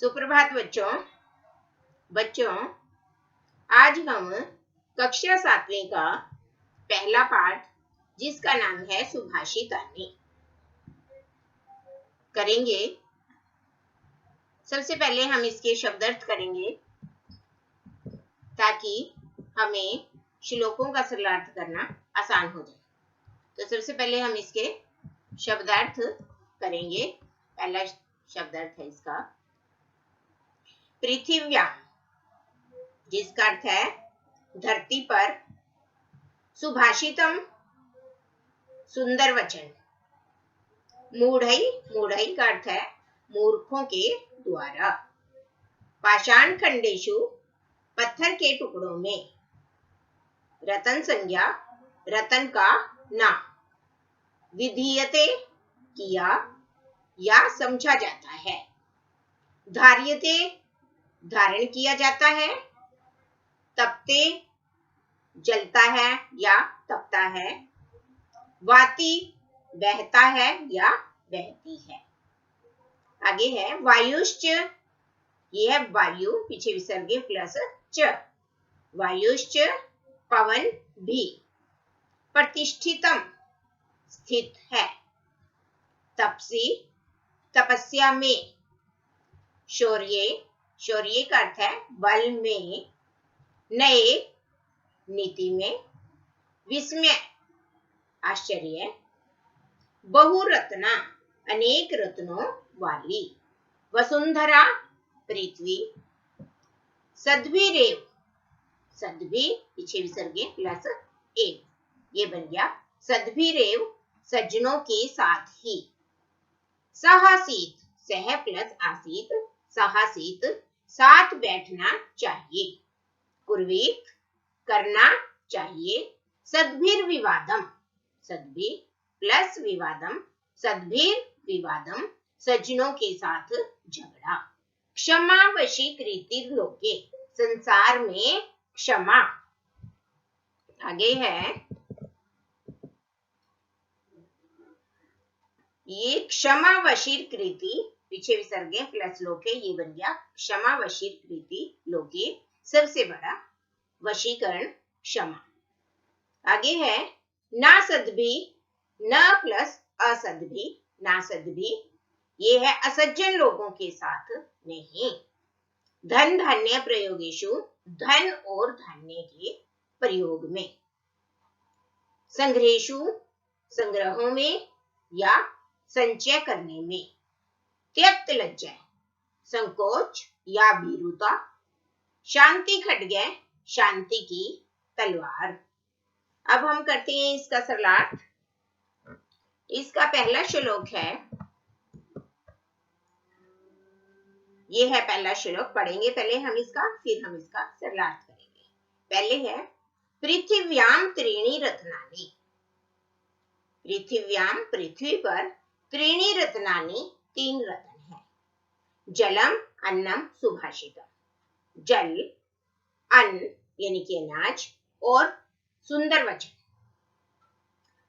सुप्रभात बच्चों आज हम कक्षा 7वीं का पहला पाठ जिसका नाम है सुभाषितानी करेंगे। सबसे पहले हम इसके शब्दार्थ करेंगे ताकि हमें श्लोकों का सरलार्थ करना आसान हो जाए। तो सबसे पहले हम इसके शब्दार्थ करेंगे। पहला शब्दार्थ है इसका पृथिव्याम, जिसका अर्थ है धरती पर। सुभाषितम सुंदर वचन। मूढ़ई का अर्थ है मूर्खों के द्वारा। पाषाण खंडेशु पत्थर के टुकड़ों में। रतन संज्ञा रतन का नाम। विधीयते किया या समझा जाता है। धार्यते धारण किया जाता है। तपते जलता है या तपता है। वाति बहता है या बहती है। आगे है वायुश्च, ये है वायु, पीछे विसर्ग प्लस च। वायुश्च पवन भी। प्रतिष्ठितम स्थित है। तपसी तपस्या में। शौर्य का अर्थ है बल में। नए नीति में। विस्मय आश्चर्य। बहुरत्ना अनेक रत्नों वाली। वसुंधरा पृथ्वी। सद्भिरेव सद्भि पीछे विसर्ग प्लस एव, ये बन गया सद्भिरेव सज्जनों के साथ ही। साहसीत सह प्लस आसीत, साहसीत साथ बैठना चाहिए। कुर्वीत करना चाहिए। सद्भिर विवादम सद्भि प्लस विवादम, सद्भिर विवादम सज्जनों के साथ झगड़ा। क्षमा वशीकृति लोके, संसार में क्षमा। आगे है ये क्षमा वशीकृति, पीछे विसर्ग प्लस लोके, ये बन गया क्षमा वशीकृति लोके, सबसे बड़ा वशीकरण क्षमा। आगे है ना सद्भि न प्लस असद्भि, ना सद्भि ये है असज्जन लोगों के साथ नहीं। धन धान्य प्रयोगेशु धन और धान्य के प्रयोग में। संग्रहेशु संग्रहों में या संचय करने में। त्यक्त लज्जा संकोच या भीरुता। शांति खड्ग शांति की तलवार। अब हम करते हैं इसका सरलार्थ। इसका पहला श्लोक है, ये है पहला श्लोक, पढ़ेंगे पहले हम इसका, फिर हम इसका सरलार्थ करेंगे। पहले है पृथिव्याम त्रीणि रत्नानि। पृथिव्याम पृथ्वी पर त्रीणि रत्नानि तीन रत्न है। जलम अन्नम सुभाषितम, जल अन्न यानी कि अनाज और सुंदर वचन।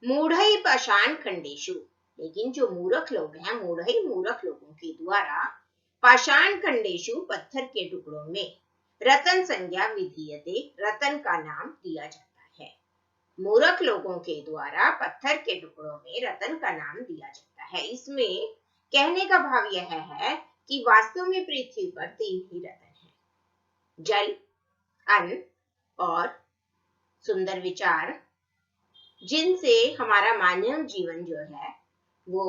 मूढ़ई पाषाण खंडेशु, लेकिन जो मूर्ख लोग हैं, मूर्ख लोगों के द्वारा पाषाण खंडेशु पत्थर के टुकड़ों में। रतन संज्ञा विधीयते रतन का नाम दिया जाता है। मूर्ख लोगों के द्वारा पत्थर के टुकड़ों में रतन का नाम दिया जाता है। इसमें कहने का भाव यह है कि वास्तव में पृथ्वी पर तीन ही रतन हैं, जल अन्न और सुंदर विचार, जिनसे हमारा मानव जीवन जो है वो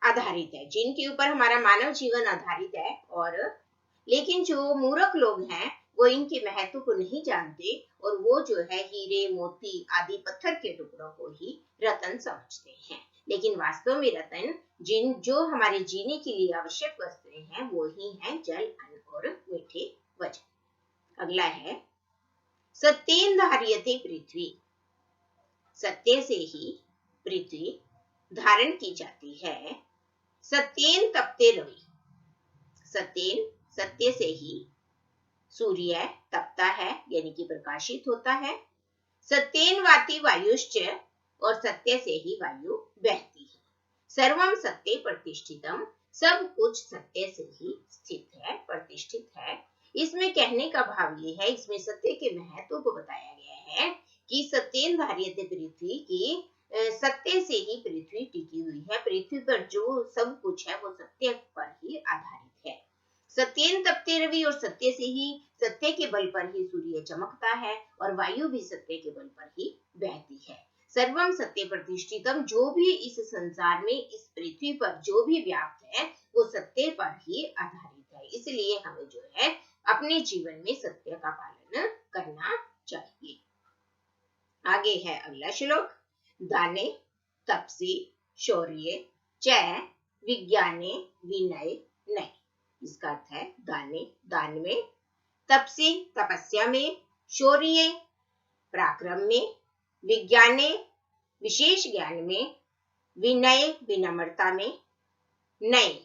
आधारित है, जिनके ऊपर हमारा मानव जीवन आधारित है। और लेकिन जो मूर्ख लोग हैं वो इनके महत्व को नहीं जानते और वो जो है हीरे मोती आदि पत्थर के टुकड़ों को ही रतन समझते हैं। लेकिन वास्तव में रतन जो हमारे जीने के लिए आवश्यक वस्तुएं हैं वो ही हैं जल अन्न और मीठे वचन। अगला है सत्येन धार्यते पृथ्वी, सत्य से ही पृथ्वी धारण की जाती है। सत्येन तपते रवि, सत्येन सत्य से ही सूर्य तपता है यानी कि प्रकाशित होता है। सत्येन वाति वायुश्च, और सत्य से ही वायु बहती है। सर्वम सत्य प्रतिष्ठितम, सब कुछ सत्य से ही स्थित है, प्रतिष्ठित है। इसमें कहने का भाव ये है, इसमें सत्य के महत्व को बताया गया है कि सत्येन धार्यते पृथ्वी की सत्य से ही पृथ्वी टिकी हुई है। पृथ्वी पर जो सब कुछ है वो सत्य पर ही आधारित है। सत्येन तपते रवि, और सत्य से ही, सत्य के बल पर ही सूर्य चमकता है और वायु भी सत्य के बल पर ही बहती है। सर्वम सत्य प्रतिष्ठितम, जो भी इस संसार में, इस पृथ्वी पर जो भी व्याप्त है वो सत्य पर ही आधारित है। इसलिए हमें जो है अपने जीवन में सत्य का पालन करना चाहिए। आगे है अगला श्लोक। दाने तपसी शौर्य च विज्ञाने विनय नय। इसका अर्थ है दाने दान में, तपसी तपस्या में, शौर्य पराक्रम में, विज्ञाने विशेष ज्ञान में, विनय विनम्रता में, नय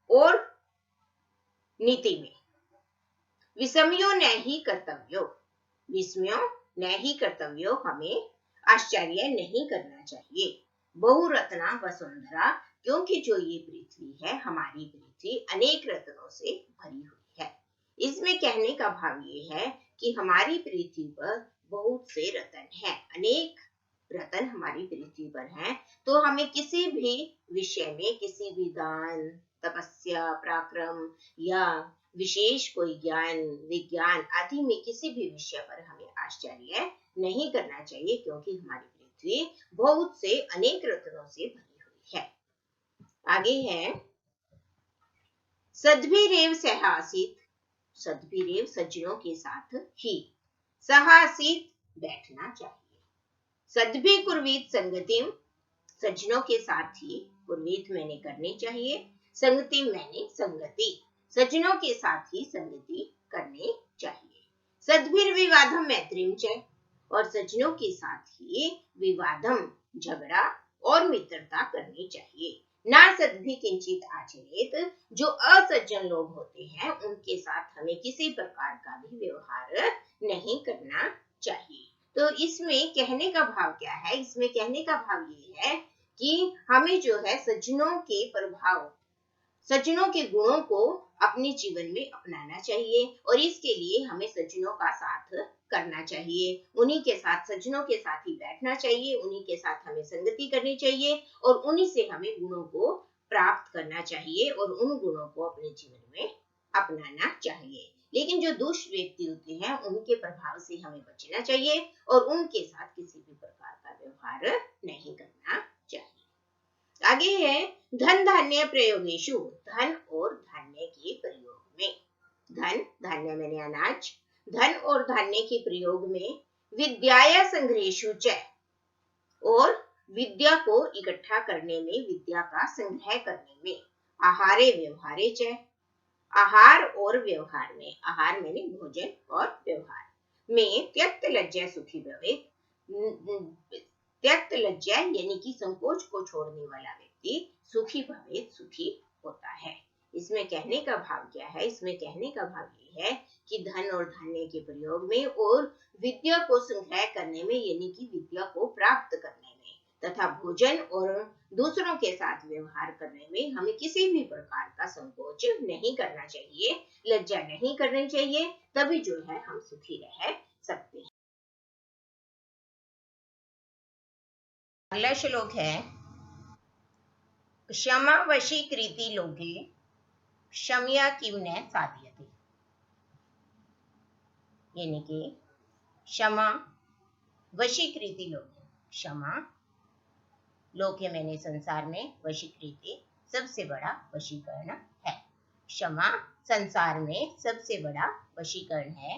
और नीति में। विस्मयो न ही कर्तव्यो, विस्मयो न ही कर्तव्यो, हमें आश्चर्य नहीं करना चाहिए। बहुरत्ना वसुंधरा, क्योंकि जो ये पृथ्वी है, हमारी पृथ्वी अनेक रत्नों से भरी हुई है। इसमें कहने का भाव ये है कि हमारी पृथ्वी पर बहुत से रत्न हैं, अनेक रत्न हमारी पृथ्वी पर हैं। तो हमें किसी भी विषय में, किसी भी दान, तपस्या, पराक्रम या विशेष कोई ज्ञान, विज्ञान आदि में किसी भी विषय पर हमें आश्चर्य नहीं करना चाहिए, क्योंकि हमारी पृथ्वी बहुत से अनेक रत्नों से भरी हुई है। आगे है सद्भिरेव सह आसीत, सद्भिरेव सज्जनों के साथ ही, सह आसीत बैठना चाहिए। सद्भि कुर्वीत संगतिम, सज्जनों के साथ ही, कुर्वीत मैंने करनी चाहिए, संगति मैंने संगति, सज्जनों के साथ ही संगति करनी चाहिए। सद्भिर विवादम मैत्रीम च, और सज्जनों के साथ ही विवादम झगड़ा और मित्रता करनी चाहिए। ना सद्भि किंचित आचरेत, जो असज्जन लोग होते हैं उनके साथ हमें किसी प्रकार का भी व्यवहार नहीं करना चाहिए। तो इसमें कहने का भाव क्या है? इसमें कहने का भाव ये है कि हमें जो है सज्जनों के प्रभाव, सज्जनों के गुणों को अपने जीवन में अपनाना चाहिए, और इसके लिए हमें सज्जनों का साथ करना चाहिए। उन्हीं के साथ, सज्जनों के साथ ही बैठना चाहिए, उन्हीं के साथ हमें संगति करनी चाहिए और उन्हीं से हमें गुणों को प्राप्त करना चाहिए और उन गुणों को अपने जीवन में अपनाना चाहिए। लेकिन जो दुष्ट व्यक्ति होते हैं उनके प्रभाव से हमें बचना चाहिए और उनके साथ किसी भी प्रकार का व्यवहार नहीं करना चाहिए। आगे है धन धान्य प्रयोगेषु, धन और धान्य के प्रयोग में। धन, धान्य मैंने अनाज, धन और धान्य के प्रयोग में, विद्याया संग्रहेषु च, और विद्या को इकट्ठा करने में, विद्या का संग्रह करने में, आहारे व्यवहारे च, आहार और व्यवहार में, आहार मैंने भोजन और व्यवहार में, त्यक्त लज्जा सुखी भवेत्, त्यक्त लज्जा यानी कि संकोच को छोड़ने वाला व्यक्ति सुखी भवेत्, सुखी होता है। इसमें कहने का भाव क्या है? इसमें कहने का भाव ये है कि धन और धान्य के प्रयोग में और विद्या को संग्रह करने में यानी कि विद्या को प्राप्त करने में तथा भोजन और दूसरों के साथ व्यवहार करने में हमें किसी भी प्रकार का संकोच नहीं करना चाहिए, लज्जा नहीं करनी चाहिए, तभी जो है हम सुखी रह सकते हैं। अगला श्लोक है क्षमा वशीकृति लोके क्षमया किम न साध्यते, यानी कि क्षमा वशीकृति लोके, क्षमा लोके मैंने संसार में, वशीकृति सबसे बड़ा वशीकरण है। क्षमा संसार में सबसे बड़ा वशीकरण है।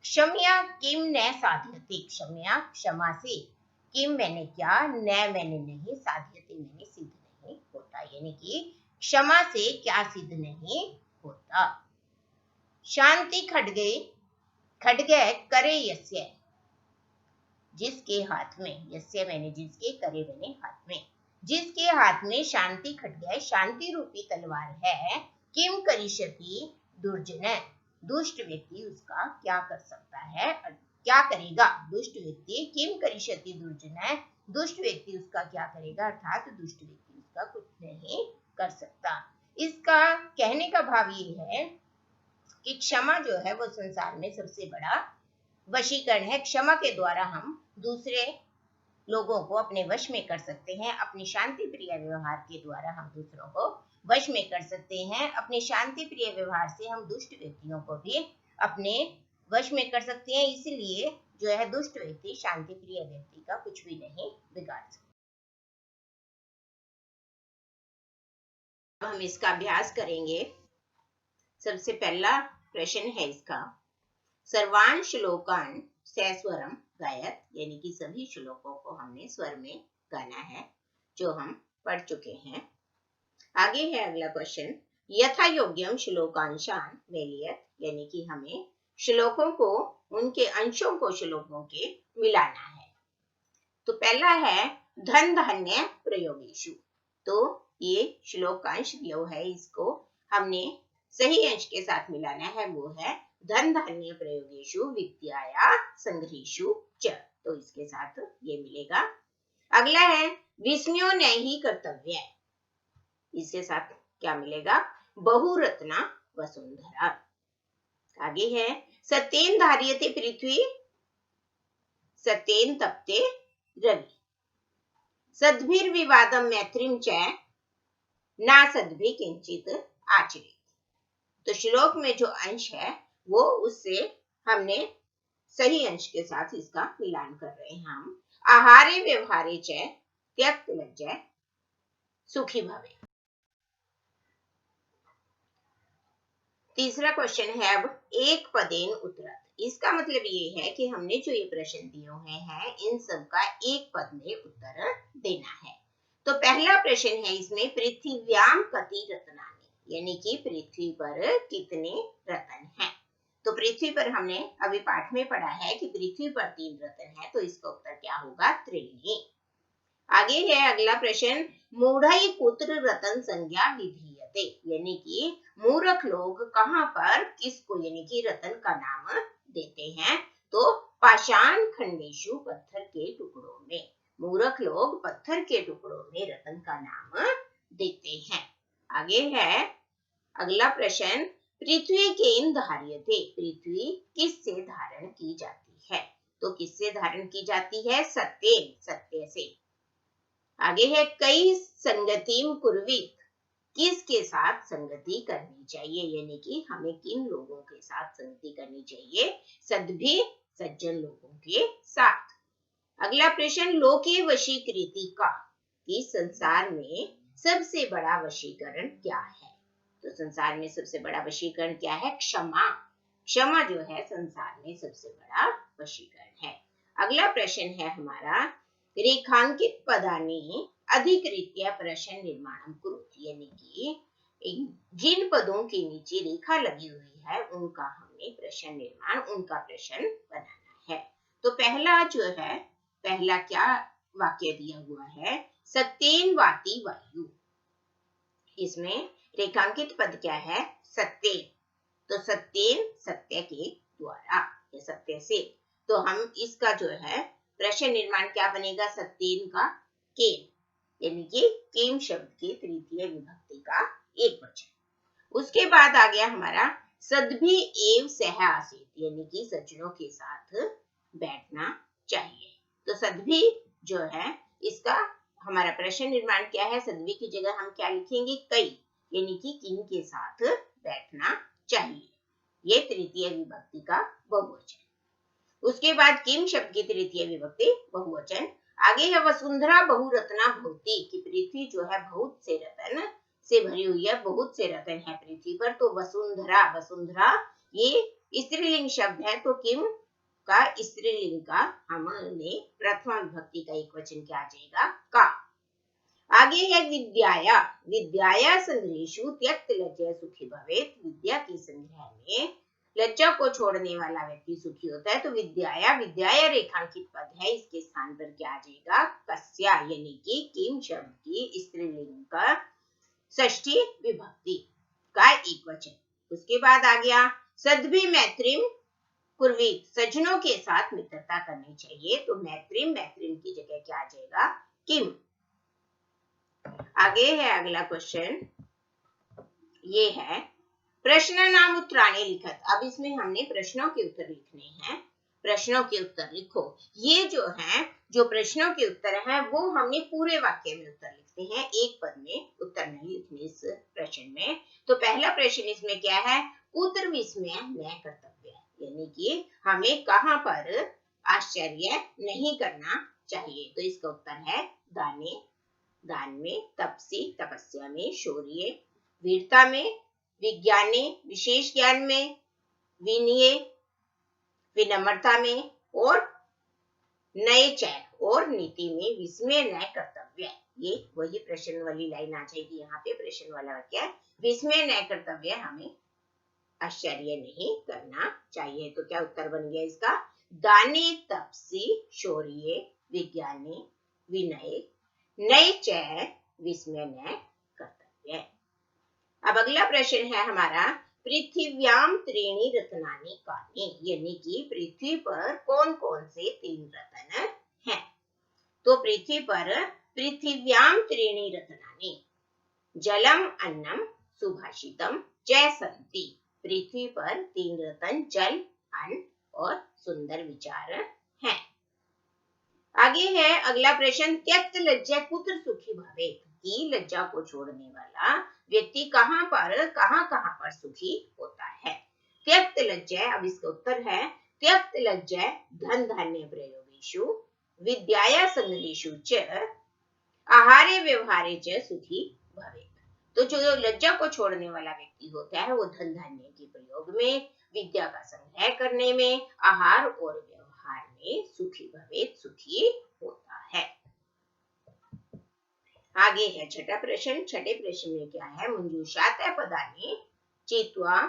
क्षमया किम न साध्यते, क्षमया क्षमा से, किम मैंने क्या, न मैंने नहीं, साध्यते मैंने सिद्ध नहीं होता, यानी कि क्षमा से क्या सिद्ध नहीं होता। शांति खड्गे, खड्गे करे यस्य, जिसके हाथ में, यस्य मैंने जिसके, करे मैंने हाथ में, जिसके हाथ में शांति खड्ग, शांति रूपी तलवार है, किम करिष्यति दुर्जन, दुष्ट व्यक्ति उसका क्या कर सकता है, क्या करेगा दुष्ट व्यक्ति, किम करिष्यति दुर्जन, दुष्ट व्यक्ति उसका क्या करेगा, अर्थात दुष्ट व्यक्ति उसका कुछ नहीं कर सकता। इसका कहने का भाव ये है कि क्षमा जो है वो संसार में सबसे बड़ा वशीकरण है। क्षमा के द्वारा हम दूसरे लोगों को अपने वश में कर सकते हैं। अपनी शांति प्रिय व्यवहार के द्वारा हम दूसरों को वश में कर सकते हैं। अपने शांति प्रिय व्यवहार से हम दुष्ट व्यक्तियों को भी अपने वश में कर सकते हैं। इसलिए जो है दुष्ट व्यक्ति शांति प्रिय व्यक्ति का कुछ भी नहीं बिगाड़ सकता। हम इसका अभ्यास करेंगे। सबसे पहला प्रश्न है इसका, सर्वान श्लोकान सस्वरम गायत, यानी कि सभी श्लोकों को हमने स्वर में गाना है जो हम पढ़ चुके हैं। आगे है अगला क्वेश्चन, यथा योग्यम श्लोकांशान मेलियत, यानी कि हमें श्लोकों को उनके अंशों को श्लोकों के मिलाना है। तो पहला है धन धान्य प्रयोगेषु, तो ये श्लोकांश जो है इसको हमने सही अंश के साथ मिलाना है, वो है धन धान्य प्रयोगेषु विद्याया संग्रहेषु च, तो इसके साथ ये मिलेगा। अगला है विस्मयो नैहि कर्तव्य, इसके साथ क्या मिलेगा, बहुरत्ना वसुंधरा। आगे है सत्येन धार्यते पृथ्वी सत्येन तप्ते रवि, सद्भिर्विवादं मैत्रीं च ना सद्भि किंचित आचरेत। तो श्लोक में जो अंश है वो उससे हमने सही अंश के साथ इसका मिलान कर रहे हैं हम। आहारे व्यवहारे च त्यक्त लज्जय सुखी भवे। तीसरा क्वेश्चन है अब एक पदेन उत्तरत, इसका मतलब ये है कि हमने जो ये प्रश्न दिए हुए हैं इन सब का एक पद में उत्तर देना है। तो पहला प्रश्न है इसमें पृथ्व्याम कति रत्नानि, यानी कि पृथ्वी पर कितने रत्न हैं। तो पृथ्वी पर हमने अभी पाठ में पढ़ा है कि पृथ्वी पर 3 रत्न है, तो इसका उत्तर क्या होगा, त्रीणि। आगे है अगला प्रश्न, मूढ़ई कुत्र रतन संज्ञा विधीयते, यानी कि मूर्ख लोग कहाँ पर किसको यानी कि रतन का नाम देते हैं। तो पाषाण खंडेशु, पत्थर के टुकड़ों में, मूर्ख लोग पत्थर के टुकड़ों में रतन का नाम देते हैं। आगे है अगला प्रश्न, पृथ्वी केन धार्यते, पृथ्वी किससे धारण की जाती है। तो किससे धारण की जाती है, सत्येन, सत्य से। आगे है कई संगतिम कुर्वीत, किसके साथ संगति करनी चाहिए, यानी कि हमें किन लोगों के साथ संगति करनी चाहिए, सद्भि, सज्जन लोगों के साथ। अगला प्रश्न, लोके वशीकृति का, कि संसार में सबसे बड़ा वशीकरण क्या है। तो संसार में सबसे बड़ा वशीकरण क्या है, क्षमा। क्षमा जो है संसार में सबसे बड़ा वशीकरण है। अगला प्रश्न है हमारा, रेखांकित पदानि अधिकृत्य प्रश्न निर्माणम कुरुति, यानी कि जिन पदों के नीचे रेखा लगी हुई है उनका हमने प्रश्न निर्माण, उनका प्रश्न बनाना है। तो पहला जो है, पहला क्या वाक्य दिया हुआ है, सत्येन वाति वायु, इसमें रेखांकित पद क्या है, सत्येन। तो सत्येन सत्य के द्वारा या सत्य से, तो हम इसका जो है प्रश्न निर्माण क्या बनेगा, सत्येन का केम, यानी कि केम शब्द की तृतीय विभक्ति का एक वचन। उसके बाद आ गया हमारा सद्भि एव सह आसीत, यानी कि सज्जनों के साथ बैठना चाहिए। तो सद्भि जो है इसका हमारा प्रश्न निर्माण क्या है, सद्भि की जगह हम क्या लिखेंगे, कई, यानी कि किन के साथ बैठना चाहिए, ये तृतीय विभक्ति का बहुवचन। उसके बाद किम शब्द की तृतीय विभक्ति बहुवचन। आगे है वसुंधरा बहुरत्ना भवति, कि पृथ्वी जो है बहुत से रत्न से भरी हुई है, बहुत से रत्न है पृथ्वी पर। तो वसुंधरा, वसुंधरा ये स्त्रीलिंग शब्द है, तो किम का स्त्रीलिंग का हमने प्रथमा विभक्ति का एक वचन क्या आ जाएगा, का। आगे है विद्याया, विद्याया संग्रहेषु त्यक्त लज्जया सुखी भवेत, विद्या की संग्रह में लज्जा को छोड़ने वाला व्यक्ति सुखी होता है। तो विद्याया, विद्याया रेखांकित पद है, इसके स्थान पर क्या आ जाएगा, कस्या, यानी कि किम शब्द की स्त्रीलिंग का षष्ठी विभक्ति का एक वचन। उसके बाद आ गया सद्भि मैत्रीम कुर्वीत, सज्जनों के साथ मित्रता करनी चाहिए। तो मैत्रीम, मैत्रीम की जगह क्या आ जाएगा, किम। आगे है अगला क्वेश्चन, ये है प्रश्न नाम उत्तराणि लिखत। अब इसमें हमने प्रश्नों के उत्तर लिखने हैं। प्रश्नों के उत्तर लिखो। ये जो है, जो प्रश्नों के उत्तर हैं वो हमने पूरे वाक्य में उत्तर लिखते हैं, एक पद में उत्तर नहीं लिखने इस प्रश्न में। तो पहला प्रश्न इसमें क्या है, कुत्र विस्मय न कर्तव्य, यानी कि हमें कहाँ पर आश्चर्य नहीं करना चाहिए। तो इसका उत्तर है दाने, दान में, तपसी तपस्या में, शौर्य वीरता में, विज्ञाने विशेष ज्ञान में, विनय विनम्रता में, और नए चैन और नीति में विस्मय न कर्तव्य। ये वही प्रश्न वाली लाइन आ जाएगी यहाँ पे, प्रश्न वाला वाक्य, विस्मय न कर्तव्य, हमें आश्चर्य नहीं करना चाहिए। तो क्या उत्तर बन गया इसका, दाने तपसी शौर्य विज्ञाने विनय नए चैन विस्मय न कर्तव्य। अब अगला प्रश्न है हमारा, पृथ्व्याम त्रीणि रत्नानि कानि, यानी कि पृथ्वी पर कौन कौन से 3 रत्न हैं। तो पृथ्वी पर पृथ्व्याम त्रीणि रत्नानि, जलम अन्नम सुभाषितम च सन्ति। पृथ्वी पर 3 रत्न जल, अन्न और सुंदर विचार हैं। आगे है अगला प्रश्न, त्यक्त लज्जा कुत्र सुखी भवेत्, की लज्जा को छोड़ने वाला व्यक्ति कहाँ पर सुखी होता है। त्यक्त लज्जा, अब इसका उत्तर है त्यक्त लज्जा धन धान्य प्रयोगेषु विद्याया संग्रहेषु च आहारे व्यवहारे च सुखी भवेत्। तो जो लज्जा को छोड़ने वाला व्यक्ति होता है वो धन धान्य के प्रयोग में, विद्या का संग्रह करने में, आहार और व्यवहार में सुखी भवेत्, सुखी होता है। आगे है छठा प्रश्न। छठे प्रश्न में क्या है, मंजूषात पदानि चित्वा,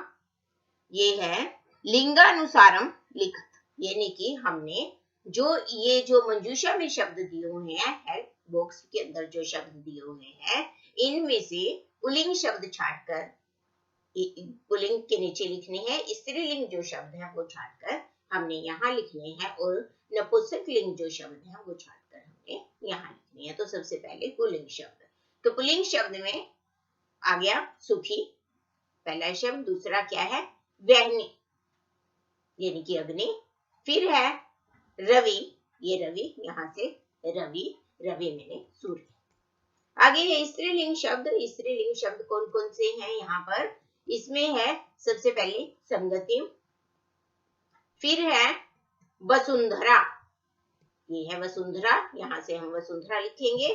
ये है लिंगानुसारम लिखत, यानी कि हमने जो मंजूषा में शब्द दिए हुए हैं, बॉक्स के अंदर जो शब्द दिए हुए हैं, इनमें से पुल्लिंग शब्द छांटकर पुल्लिंग के नीचे लिखने हैं, स्त्रीलिंग जो शब्द है वो छांटकर हमने यहाँ लिखने हैं, और नपुंसकलिंग जो शब्द है वो छांटकर हमने यहाँ लिखने हैं। तो सबसे पहले पुल्लिंग शब्द, तो पुल्लिंग शब्द में आ गया सुखी, पहला शब्द। दूसरा क्या है, वहनी, यानी कि अग्नि। फिर है रवि, ये रवि, यहाँ से रवि, रवि मैंने सूर्य। आगे है स्त्रीलिंग शब्द। स्त्रीलिंग शब्द कौन कौन से हैं यहाँ पर, इसमें है सबसे पहले संगति, फिर है वसुंधरा, ये है वसुंधरा, यहाँ से हम वसुंधरा लिखेंगे,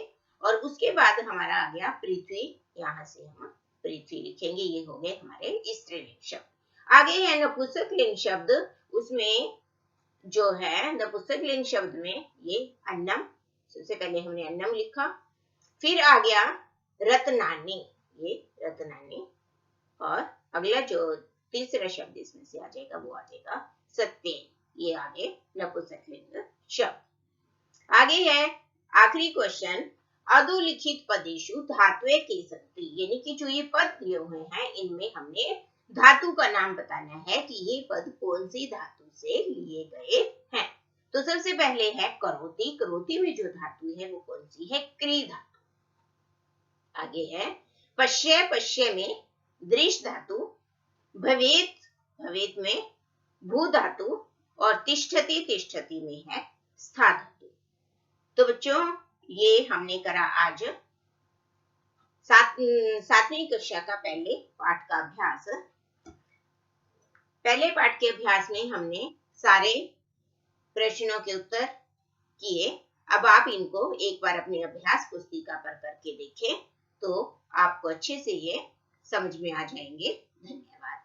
और उसके बाद हमारा आ गया पृथ्वी, यहाँ से हम पृथ्वी लिखेंगे। ये हो गए हमारे स्त्रीलिंग शब्द। आगे है नपुंसकलिंग शब्द, उसमें जो है नपुंसकलिंग शब्द में ये अन्नम, सबसे पहले हमने अन्नम लिखा, फिर आ गया रत्नानि, ये रत्नानि, और अगला जो तीसरा शब्द इसमें से आ जाएगा वो आ जाएगा सत्य, ये आगे नपुंसकलिंग शब्द। आगे है आखिरी क्वेश्चन, अधोलिखित पदेषु धात्वे के सन्ति, यानी कि जो ये पद दिए हुए हैं इनमें हमने धातु का नाम बताना है कि ये पद कौन सी धातु से लिए गए हैं। तो सबसे पहले है करोति, करोति में जो धातु है वो कौन सी है, क्री धातु। आगे है पश्य, पश्य में दृश धातु, भवेत, भवेत में भू धातु, और तिष्ठति, तिष्ठति में है स्था धातु। तो बच्चों ये हमने करा आज सातवीं कक्षा का पहले पाठ का अभ्यास। पहले पाठ के अभ्यास में हमने सारे प्रश्नों के उत्तर किए। अब आप इनको एक बार अपनी अभ्यास पुस्तिका पर करके देखें तो आपको अच्छे से ये समझ में आ जाएंगे। धन्यवाद।